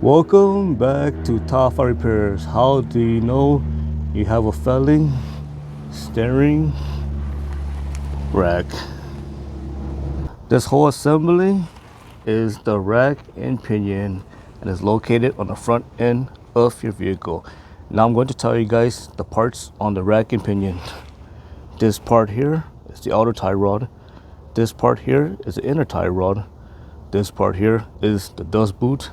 Welcome back to Top 5 Repairs. How do you know you have a failing steering rack? This whole assembly is the rack and pinion and is located on the front end of your vehicle. Now I'm going to tell you guys the parts on the rack and pinion. This part here is the outer tie rod. This part here is the inner tie rod. This part here is the dust boot.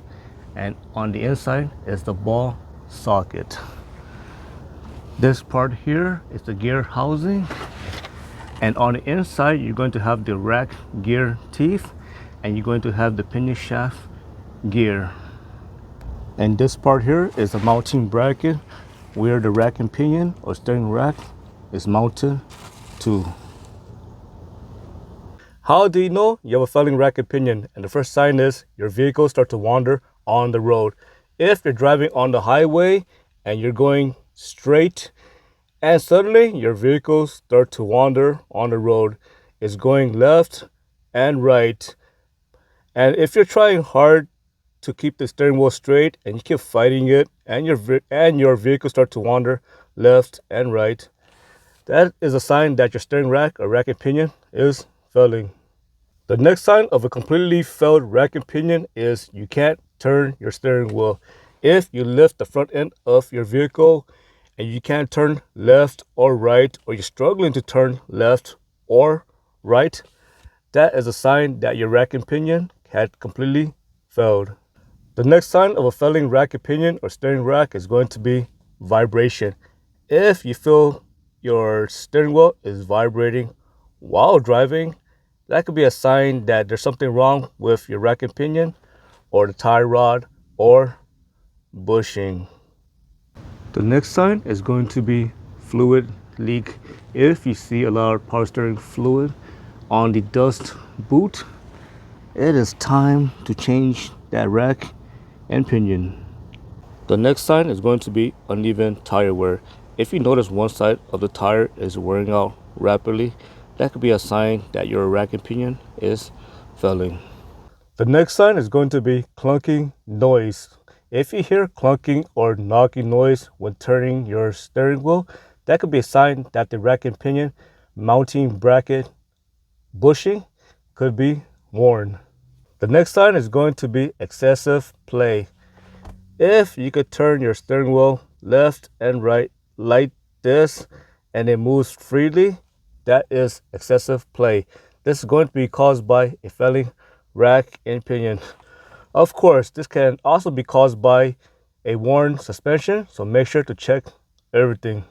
And on the inside is the ball socket. This part here is the gear housing, and on the inside you're going to have the rack gear teeth, and you're going to have the pinion shaft gear. And this part here is the mounting bracket where the rack and pinion or steering rack is mounted to. How do you know you have a failing rack and pinion? And the first sign is your vehicle starts to wander on the road. If you're driving on the highway and you're going straight and suddenly your vehicle starts to wander on the road, it's going left and right. And if you're trying hard to keep the steering wheel straight and you keep fighting it and your vehicle starts to wander left and right, that is a sign that your steering rack or rack and pinion is failing. The next sign of a completely failed rack and pinion is you can't turn your steering wheel. If you lift the front end of your vehicle and you can't turn left or right, or you're struggling to turn left or right, that is a sign that your rack and pinion had completely failed. The next sign of a failing rack and pinion or steering rack is going to be vibration. If you feel your steering wheel is vibrating while driving, that could be a sign that there's something wrong with your rack and pinion or the tie rod or bushing. The next sign is going to be fluid leak. If you see a lot of power steering fluid on the dust boot, it is time to change that rack and pinion. The next sign is going to be uneven tire wear. If you notice one side of the tire is wearing out rapidly, that could be a sign that your rack and pinion is failing. The next sign is going to be clunking noise. If you hear clunking or knocking noise when turning your steering wheel, that could be a sign that the rack and pinion mounting bracket bushing could be worn. The next sign is going to be excessive play. If you could turn your steering wheel left and right like this and it moves freely, that is excessive play. This is going to be caused by a failing rack and pinion. Of course, this can also be caused by a worn suspension, so make sure to check everything.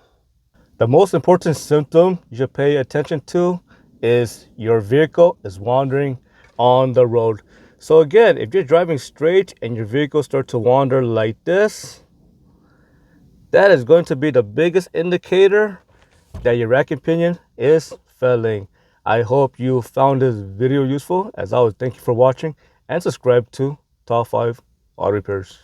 The most important symptom you should pay attention to is your vehicle is wandering on the road. So again, if you're driving straight and your vehicle starts to wander like this, that is going to be the biggest indicator that your rack and pinion is failing. I hope you found this video useful. As always, thank you for watching and subscribe to Top 5 Auto Repairs.